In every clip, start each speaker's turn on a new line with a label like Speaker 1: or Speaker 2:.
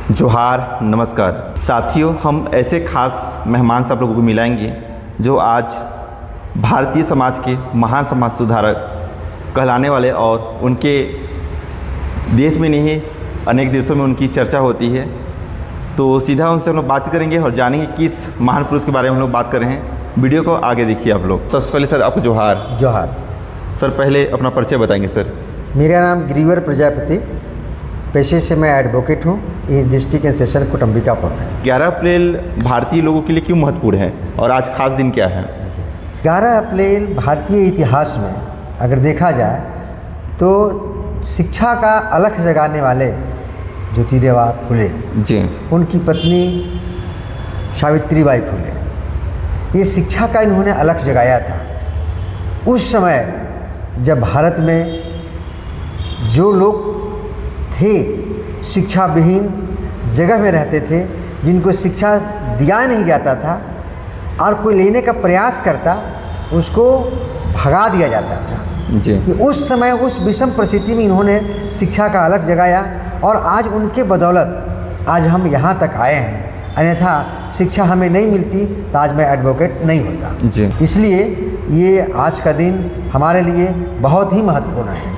Speaker 1: जोहार, नमस्कार साथियों। हम ऐसे खास मेहमान से आप लोगों को मिलाएंगे जो आज भारतीय समाज के महान समाज सुधारक कहलाने वाले और उनके देश में नहीं अनेक देशों में उनकी चर्चा होती है। तो सीधा उनसे हम लोग बात करेंगे और जानेंगे किस महान पुरुष के बारे में हम लोग बात कर रहे हैं। वीडियो को आगे देखिए आप लोग। सबसे पहले सर आपको जोहार।
Speaker 2: जोहार।
Speaker 1: सर पहले अपना परिचय बताएंगे सर।
Speaker 2: मेरा नाम गिरिवर प्रजापति, पेशे से मैं एडवोकेट हूँ। ये डिस्ट्रिक्ट एंड सेशन कोटम्बिकापुर में।
Speaker 1: 11 अप्रैल भारतीय लोगों के लिए क्यों महत्वपूर्ण है और आज खास दिन क्या है?
Speaker 2: 11 अप्रैल भारतीय इतिहास में अगर देखा जाए तो शिक्षा का अलख जगाने वाले ज्योतिराव फुले
Speaker 1: जी,
Speaker 2: उनकी पत्नी सावित्रीबाई फुले, ये शिक्षा का इन्होंने अलख जगाया था। उस समय जब भारत में जो लोग थे शिक्षा विहीन जगह में रहते थे, जिनको शिक्षा दिया नहीं जाता था और कोई लेने का प्रयास करता उसको भगा दिया जाता था
Speaker 1: जी।
Speaker 2: कि उस समय उस विषम परिस्थिति में इन्होंने शिक्षा का अलख जगाया और आज उनके बदौलत आज हम यहाँ तक आए हैं। अन्यथा शिक्षा हमें नहीं मिलती तो आज मैं एडवोकेट नहीं होता
Speaker 1: जी।
Speaker 2: इसलिए ये आज का दिन हमारे लिए बहुत ही महत्वपूर्ण है।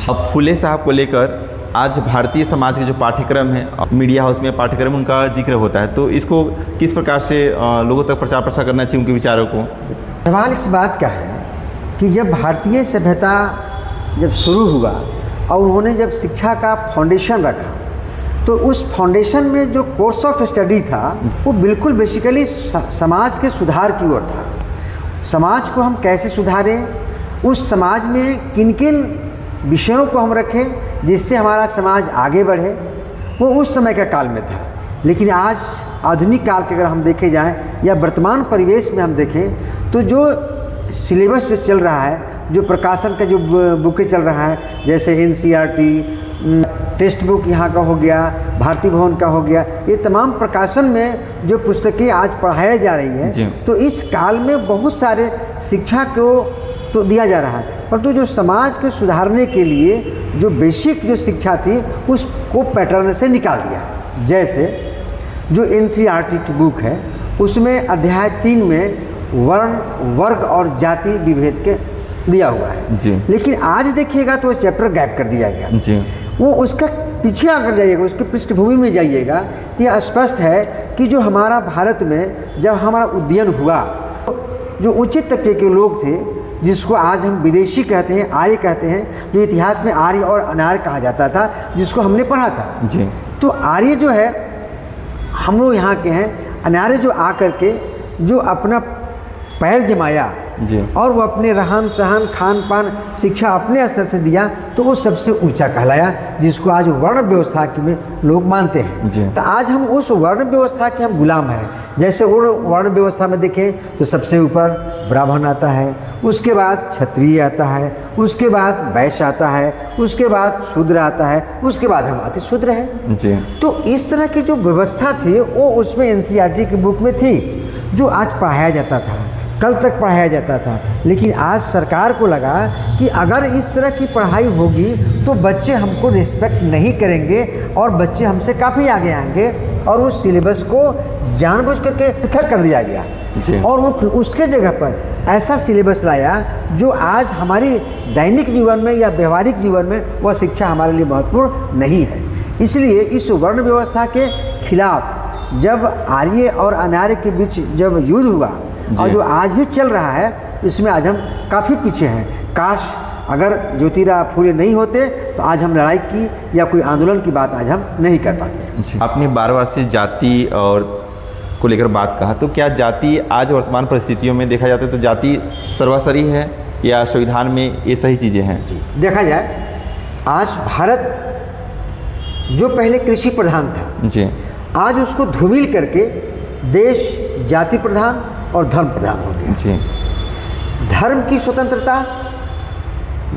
Speaker 1: अब फुले साहब को लेकर आज भारतीय समाज के जो पाठ्यक्रम है, मीडिया हाउस में पाठ्यक्रम उनका जिक्र होता है, तो इसको किस प्रकार से लोगों तक प्रचार प्रसार करना चाहिए उनके विचारों को?
Speaker 2: सवाल इस बात का है कि जब भारतीय सभ्यता जब शुरू हुआ और उन्होंने जब शिक्षा का फाउंडेशन रखा तो उस फाउंडेशन में जो कोर्स ऑफ स्टडी था वो बिल्कुल बेसिकली समाज के सुधार की ओर था। समाज को हम कैसे सुधारें, उस समाज में किन किन विषयों को हम रखें जिससे हमारा समाज आगे बढ़े, वो उस समय का काल में था। लेकिन आज आधुनिक काल के अगर हम देखे जाएं या वर्तमान परिवेश में हम देखें तो जो सिलेबस जो चल रहा है, जो प्रकाशन का जो बुकें चल रहा है, जैसे NCERT टेक्स्ट बुक यहाँ का हो गया, भारती भवन का हो गया, ये तमाम प्रकाशन में जो पुस्तकें आज पढ़ाई जा रही है, तो इस काल में बहुत सारे शिक्षा को तो दिया जा रहा है, परंतु जो समाज के सुधारने के लिए जो बेसिक जो शिक्षा थी उसको पैटर्न से निकाल दिया। जैसे जो NCERT की बुक है उसमें अध्याय 3 में वर्ण, वर्ग और जाति विभेद के दिया हुआ है
Speaker 1: जी।
Speaker 2: लेकिन आज देखिएगा तो चैप्टर गैप कर दिया गया
Speaker 1: जी।
Speaker 2: वो उसका पीछे आकर जाइएगा, उसकी पृष्ठभूमि में जाइएगा तो यह स्पष्ट है कि जो हमारा भारत में जब हमारा उद्यन हुआ, जो उचित तबके के लोग थे जिसको आज हम विदेशी कहते हैं, आर्य कहते हैं, जो इतिहास में आर्य और अनार्य कहा जाता था, जिसको हमने पढ़ा था
Speaker 1: जी।
Speaker 2: तो आर्य जो है हम लोग यहाँ के हैं, अनार्य जो आकर के जो अपना पैर जमाया
Speaker 1: जी।
Speaker 2: और वो अपने रहन सहन खान पान शिक्षा अपने असर से दिया तो वो सबसे ऊंचा कहलाया, जिसको आज वर्ण व्यवस्था के में लोग मानते हैं
Speaker 1: जी।
Speaker 2: तो आज हम उस वर्ण व्यवस्था के हम गुलाम हैं। जैसे वर्ण व्यवस्था में देखें तो सबसे ऊपर ब्राह्मण आता है, उसके बाद क्षत्रिय आता है, उसके बाद वैश्य आता है, उसके बाद शूद्र आता है, उसके बाद हम अति शूद्र हैं
Speaker 1: जी।
Speaker 2: तो इस तरह की जो व्यवस्था थी वो उसमें NCERT की बुक में थी, जो आज पढ़ाया जाता था, कल तक पढ़ाया जाता था। लेकिन आज सरकार को लगा कि अगर इस तरह की पढ़ाई होगी तो बच्चे हमको रिस्पेक्ट नहीं करेंगे और बच्चे हमसे काफ़ी आगे आएंगे, और उस सिलेबस को जानबूझ करके पृथक कर दिया गया
Speaker 1: जी।
Speaker 2: और वो उसके जगह पर ऐसा सिलेबस लाया जो आज हमारी दैनिक जीवन में या व्यवहारिक जीवन में वह शिक्षा हमारे लिए महत्वपूर्ण नहीं है। इसलिए इस वर्ण व्यवस्था के खिलाफ जब आर्य और अनार्य के बीच जब युद्ध हुआ और जो आज भी चल रहा है, इसमें आज हम काफ़ी पीछे हैं। काश अगर ज्योतिराव फुले नहीं होते तो आज हम लड़ाई की या कोई आंदोलन की बात आज हम नहीं कर पाते।
Speaker 1: आपने बार से जाति और को लेकर बात कहा, तो क्या जाति आज वर्तमान परिस्थितियों में देखा जाता है तो जाति सर्वस्वी है या संविधान में ये सही चीज़ें हैं?
Speaker 2: जी, देखा जाए आज भारत जो पहले कृषि प्रधान था
Speaker 1: जी,
Speaker 2: आज उसको धूमिल करके देश जाति प्रधान और धर्म प्रधान हो गया
Speaker 1: जी।
Speaker 2: धर्म की स्वतंत्रता,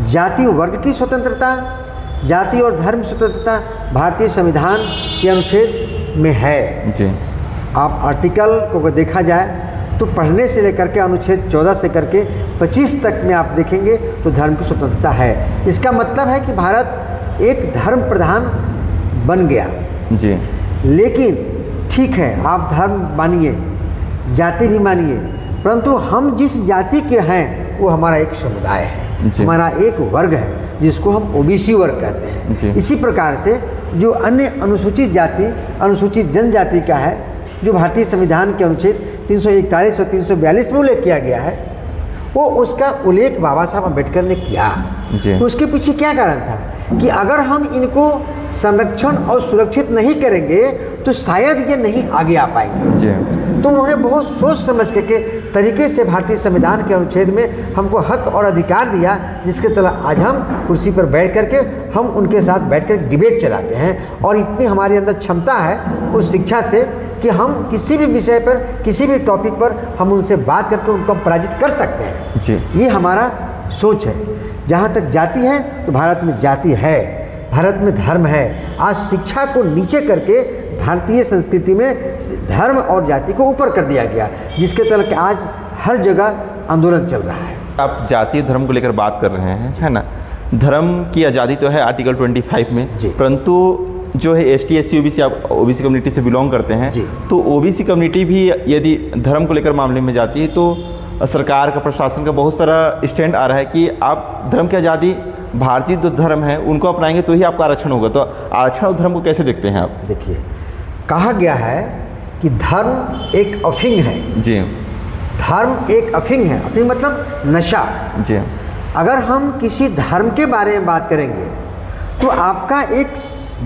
Speaker 2: जाति वर्ग की स्वतंत्रता, जाति और धर्म स्वतंत्रता भारतीय संविधान के अनुच्छेद में है
Speaker 1: जी।
Speaker 2: आप आर्टिकल को अगर देखा जाए तो पढ़ने से लेकर के अनुच्छेद 14 से करके 25 तक में आप देखेंगे तो धर्म की स्वतंत्रता है। इसका मतलब है कि भारत एक धर्म प्रधान बन गया।
Speaker 1: जी।
Speaker 2: लेकिन ठीक है, आप धर्म मानिए, जाति भी मानिए, परंतु हम जिस जाति के हैं वो हमारा एक समुदाय है, हमारा एक वर्ग है जिसको हम ओबीसी वर्ग कहते हैं। इसी प्रकार से जो अन्य अनुसूचित जाति, अनुसूचित जनजाति का है, जो भारतीय संविधान के अनुच्छेद 341 और 342 में उल्लेख किया गया है, वो उसका उल्लेख बाबा साहब अम्बेडकर ने किया। तो उसके पीछे क्या कारण था कि अगर हम इनको संरक्षण और सुरक्षित नहीं करेंगे तो शायद ये नहीं आगे आ पाएंगे। तो उन्होंने बहुत सोच समझ के तरीके से भारतीय संविधान के अनुच्छेद में हमको हक और अधिकार दिया, जिसके तहत आज हम कुर्सी पर बैठ करके हम उनके साथ बैठ कर डिबेट चलाते हैं। और इतनी हमारे अंदर क्षमता है उस शिक्षा से कि हम किसी भी विषय पर, किसी भी टॉपिक पर हम उनसे बात करके उनको पराजित कर सकते हैं। ये हमारा सोच है। जहाँ तक जाति है तो भारत में जाति है, भारत में धर्म है। आज शिक्षा को नीचे करके भारतीय संस्कृति में धर्म और जाति को ऊपर कर दिया गया, जिसके तहत आज हर जगह आंदोलन चल रहा है।
Speaker 1: आप जातीय धर्म को लेकर बात कर रहे हैं, है ना। धर्म की आज़ादी तो है आर्टिकल 25 में, परंतु जो है ST SC OBC, आप OBC कम्युनिटी से बिलोंग करते हैं, तो OBC कम्युनिटी भी यदि धर्म को लेकर मामले में जाती है तो सरकार का, प्रशासन का बहुत सारा स्टैंड आ रहा है कि आप धर्म की आज़ादी, भारतीय जो धर्म है उनको अपनाएंगे तो ही आपका आरक्षण होगा। तो आरक्षण और धर्म को कैसे देखते हैं आप?
Speaker 2: देखिए, कहा गया है कि धर्म एक अफीम है।
Speaker 1: जी।
Speaker 2: धर्म एक अफीम है। अफीम मतलब नशा।
Speaker 1: जी।
Speaker 2: अगर हम किसी धर्म के बारे में बात करेंगे तो आपका एक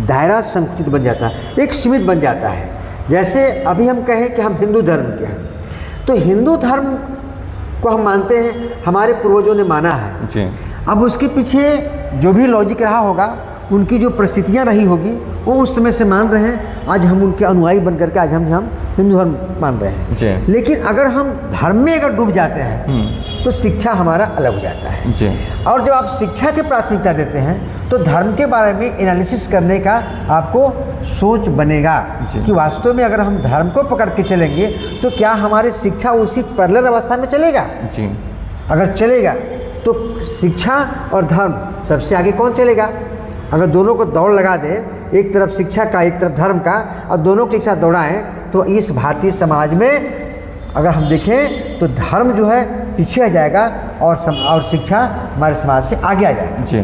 Speaker 2: दायरा संकुचित बन जाता है, एक सीमित बन जाता है। जैसे अभी हम कहें कि हम हिंदू धर्म के हैं, तो हिंदू धर्म को हम मानते हैं, हमारे पूर्वजों ने माना है।
Speaker 1: जी।
Speaker 2: अब उसके पीछे जो भी लॉजिक रहा होगा, उनकी जो परिस्थितियाँ रही होगी, वो उस समय से मान रहे हैं। आज हम उनके अनुयायी बन करके आज हम हिंदू धर्म मान रहे हैं।
Speaker 1: जी।
Speaker 2: लेकिन अगर हम धर्म में अगर डूब जाते हैं तो शिक्षा हमारा अलग हो जाता है।
Speaker 1: जी।
Speaker 2: और जब आप शिक्षा की प्राथमिकता देते हैं तो धर्म के बारे में एनालिसिस करने का आपको सोच बनेगा कि वास्तव में अगर हम धर्म को पकड़ के चलेंगे तो क्या हमारी शिक्षा उसी पैरेलल अवस्था में चलेगा।
Speaker 1: जी।
Speaker 2: अगर चलेगा तो शिक्षा और धर्म सबसे आगे कौन चलेगा। अगर दोनों को दौड़ लगा दे, एक तरफ शिक्षा का एक तरफ धर्म का, और दोनों के एक साथ दौड़ाएं, तो इस भारतीय समाज में अगर हम देखें तो धर्म जो है पीछे आ जाएगा और शिक्षा हमारे समाज से आगे आ जाएगा।
Speaker 1: जी।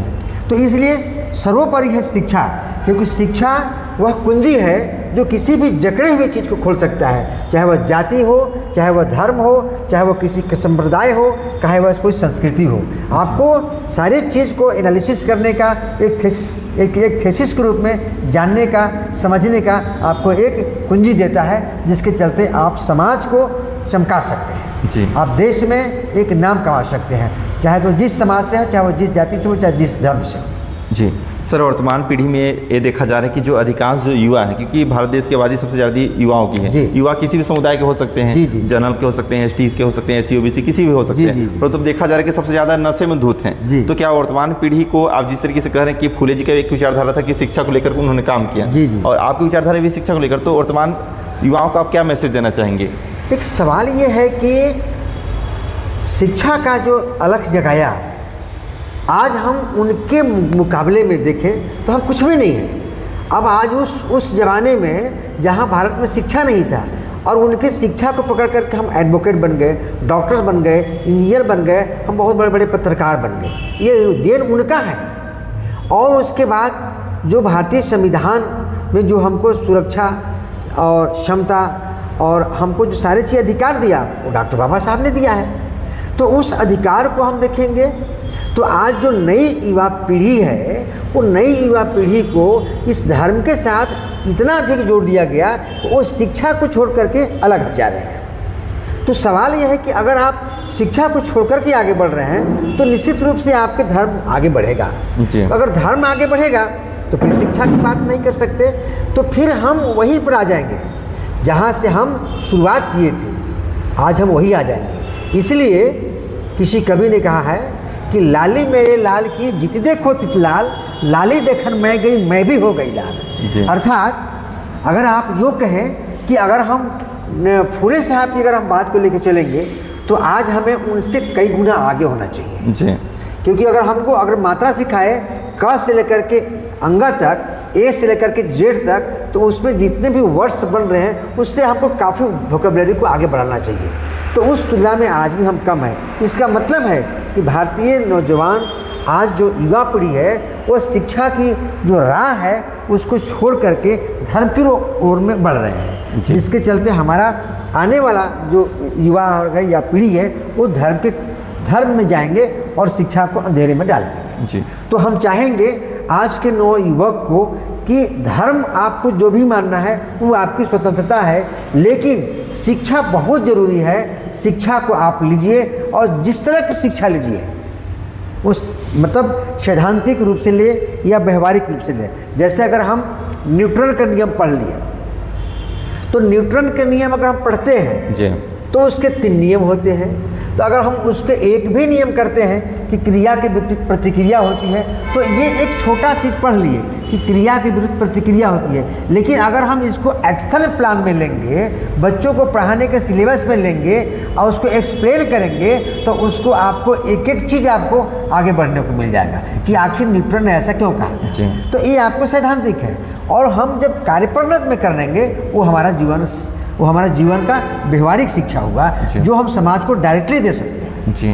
Speaker 2: तो इसलिए सर्वोपरि है शिक्षा, क्योंकि शिक्षा वह कुंजी है जो किसी भी जकड़े हुए चीज़ को खोल सकता है, चाहे वह जाति हो, चाहे वह धर्म हो, चाहे वह किसी का संप्रदाय हो, चाहे वह कोई संस्कृति हो। आपको सारी चीज़ को एनालिसिस करने का एक थेसिस के रूप में जानने का, समझने का आपको एक कुंजी देता है, जिसके चलते आप समाज को चमका सकते हैं।
Speaker 1: जी।
Speaker 2: आप देश में एक नाम कमा सकते हैं, चाहे तो जिस समाज से हो, चाहे वो जिस जाति से हो, चाहे जिस धर्म से हो।
Speaker 1: जी सर, वर्तमान पीढ़ी में ये देखा जा रहा है कि जो अधिकांश जो युवा हैं, क्योंकि भारत देश की आबादी सबसे ज़्यादा युवाओं की है। युवा किसी भी समुदाय के हो सकते हैं, जनरल के हो सकते हैं, ST के हो सकते हैं, SC OBC किसी भी हो सकते हैं, परंतु तो देखा जा रहा है कि सबसे ज़्यादा नशे में धूत हैं। तो क्या वर्तमान पीढ़ी को आप जिस तरीके से कह रहे हैं कि फूले जी का एक विचारधारा था कि शिक्षा को लेकर उन्होंने काम किया, और आपकी विचारधारा भी शिक्षा को लेकर, तो वर्तमान युवाओं को आप क्या मैसेज देना चाहेंगे?
Speaker 2: एक सवाल ये है कि शिक्षा का जो अलख जगाया, आज हम उनके मुकाबले में देखें तो हम कुछ भी नहीं हैं। अब आज उस ज़माने में जहाँ भारत में शिक्षा नहीं था, और उनके शिक्षा को पकड़ करके हम एडवोकेट बन गए, डॉक्टर्स बन गए, इंजीनियर बन गए, हम बहुत बड़े बड़े पत्रकार बन गए। ये देन उनका है। और उसके बाद जो भारतीय संविधान में जो हमको सुरक्षा और क्षमता और हमको जो सारी चीज़ अधिकार दिया, वो डॉक्टर बाबा साहब ने दिया है। तो उस अधिकार को हम देखेंगे तो आज जो नई युवा पीढ़ी है, वो नई युवा पीढ़ी को इस धर्म के साथ इतना अधिक जोड़ दिया गया, वो शिक्षा को छोड़ करके अलग जा रहे हैं। तो सवाल यह है कि अगर आप शिक्षा को छोड़ करके आगे बढ़ रहे हैं तो निश्चित रूप से आपके धर्म आगे बढ़ेगा। अगर धर्म आगे बढ़ेगा तो फिर शिक्षा की बात नहीं कर सकते, तो फिर हम वहीं पर आ जाएंगे जहाँ से हम शुरुआत किए थे। आज हम वही आ जाएंगे। इसलिए किसी कवि ने कहा है कि लाली मेरे लाल की जित देखो तितलाल, लाली देखन मैं गई मैं भी हो गई लाल। अर्थात अगर आप यूँ कहें कि अगर हम फूले साहब की अगर हम बात को लेकर चलेंगे तो आज हमें उनसे कई गुना आगे होना चाहिए
Speaker 1: जी।
Speaker 2: क्योंकि अगर मात्रा सिखाए क से लेकर के अंगा तक, ए से लेकर के जेड तक, तो उसमें जितने भी वर्ड्स बन रहे हैं उससे हमको काफ़ी वोकेबलरी को आगे बढ़ाना चाहिए। तो उस तुलना में आज भी हम कम है। इसका मतलब है कि भारतीय नौजवान आज जो युवा पीढ़ी है वो शिक्षा की जो राह है उसको छोड़ करके धर्म की ओर में बढ़ रहे हैं, जिसके चलते हमारा आने वाला जो युवा है या पीढ़ी है वो धर्म में जाएंगे और शिक्षा को अंधेरे में डाल देंगे
Speaker 1: जी।
Speaker 2: तो हम चाहेंगे आज के नौ युवक को कि धर्म आपको जो भी मानना है वो आपकी स्वतंत्रता है, लेकिन शिक्षा बहुत ज़रूरी है। शिक्षा को आप लीजिए और जिस तरह की शिक्षा लीजिए उस मतलब सैद्धांतिक रूप से ले या व्यवहारिक रूप से ले। जैसे अगर हम न्यूटन का नियम पढ़ लिए तो न्यूटन के नियम अगर हम पढ़ते हैं
Speaker 1: जी
Speaker 2: तो उसके 3 नियम होते हैं। तो अगर हम उसके एक भी नियम करते हैं कि क्रिया के विपरीत प्रतिक्रिया होती है, तो ये एक छोटा चीज़ पढ़ लिए कि क्रिया के विरुद्ध प्रतिक्रिया होती है। लेकिन अगर हम इसको एक्शन प्लान में लेंगे, बच्चों को पढ़ाने के सिलेबस में लेंगे और उसको एक्सप्लेन करेंगे तो उसको आपको एक एक चीज़ आपको आगे बढ़ने को मिल जाएगा कि आखिर न्यूटन ने ऐसा क्यों कहा था। तो ये आपको सैद्धांतिक है। और हम जब कार्यप्रगत में करेंगे वो हमारा जीवन का व्यवहारिक शिक्षा होगा जो हम समाज को डायरेक्टली दे सकते हैं।
Speaker 1: जी,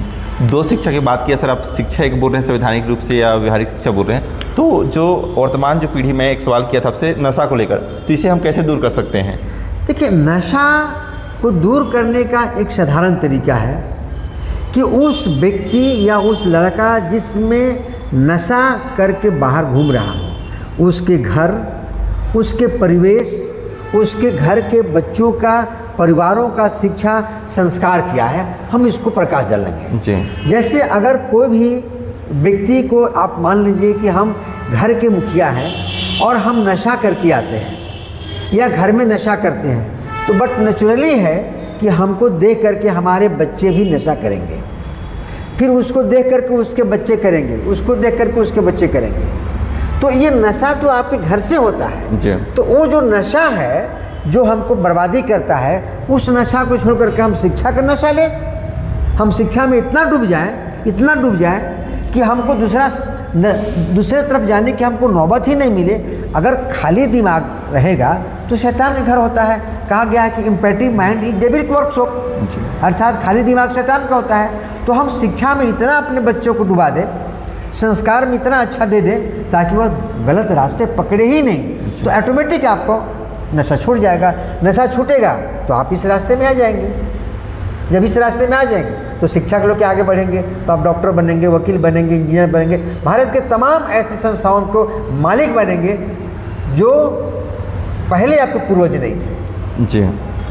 Speaker 1: 2 शिक्षा की बात किया सर, आप शिक्षा एक बोल रहे हैं संवैधानिक रूप से या व्यवहारिक शिक्षा बोल रहे हैं, तो जो वर्तमान जो पीढ़ी में एक सवाल किया था आपसे नशा को लेकर, तो इसे हम कैसे दूर कर सकते हैं?
Speaker 2: देखिए, नशा को दूर करने का एक साधारण तरीका है कि उस व्यक्ति या उस लड़का जिसमें नशा करके बाहर घूम रहा हो, उसके घर, उसके परिवेश, उसके घर के बच्चों का, परिवारों का शिक्षा संस्कार क्या है, हम इसको प्रकाश डालेंगे
Speaker 1: जी।
Speaker 2: जैसे अगर कोई भी व्यक्ति को आप मान लीजिए कि हम घर के मुखिया हैं और हम नशा करके आते हैं या घर में नशा करते हैं, तो बट नेचुरली है कि हमको देख करके हमारे बच्चे भी नशा करेंगे, फिर उसको देख करके उसके बच्चे करेंगे, उसको देख करके उसके बच्चे करेंगे। तो ये नशा तो आपके घर से होता है
Speaker 1: जी।
Speaker 2: तो वो जो नशा है जो हमको बर्बादी करता है, उस नशा को छोड़ करके हम शिक्षा का नशा लें। हम शिक्षा में इतना डूब जाएं कि हमको दूसरे तरफ जाने की हमको नौबत ही नहीं मिले। अगर खाली दिमाग रहेगा तो शैतान का घर होता है। कहा गया है कि imperative mind is devil workshop, अर्थात खाली दिमाग शैतान का होता है। तो हम शिक्षा में इतना अपने बच्चों को डुबा दें, संस्कार में इतना अच्छा दे दें ताकि वह गलत रास्ते पकड़े ही नहीं, तो ऑटोमेटिक आपको नशा छूट जाएगा। नशा छूटेगा तो आप इस रास्ते में आ जाएंगे। जब इस रास्ते में आ जाएंगे तो शिक्षा के लोग के आगे बढ़ेंगे, तो आप डॉक्टर बनेंगे, वकील बनेंगे, इंजीनियर बनेंगे, भारत के तमाम ऐसी संस्थाओं को मालिक बनेंगे जो पहले आपके पूर्वज नहीं थे।
Speaker 1: जी।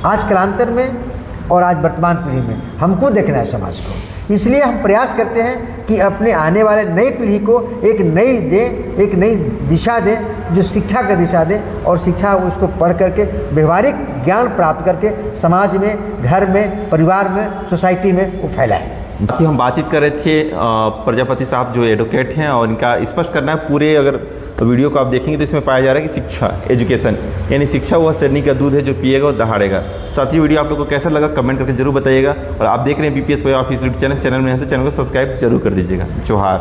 Speaker 2: आज कालांतर में और आज वर्तमान पीढ़ी में हमको देखना है समाज को। इसलिए हम प्रयास करते हैं कि अपने आने वाले नई पीढ़ी को एक नई दिशा दें जो शिक्षा का दिशा दें, और शिक्षा उसको पढ़ करके व्यवहारिक ज्ञान प्राप्त करके समाज में, घर में, परिवार में, सोसाइटी में वो फैलाएं।
Speaker 1: कि हम बातचीत कर रहे थे प्रजापति साहब जो एडवोकेट हैं, और इनका स्पष्ट करना है पूरे अगर वीडियो को आप देखेंगे तो इसमें पाया जा रहा है कि शिक्षा, एजुकेशन, यानी शिक्षा वह शरनी का दूध है जो पिएगा और दहाड़ेगा। साथ ही वीडियो आप लोगों को कैसा लगा कमेंट करके जरूर बताइएगा, और आप देख रहे हैं BPS ऑफिस चैनल में हैं तो चैनल को सब्सक्राइब जरूर कर दीजिएगा। जोहार।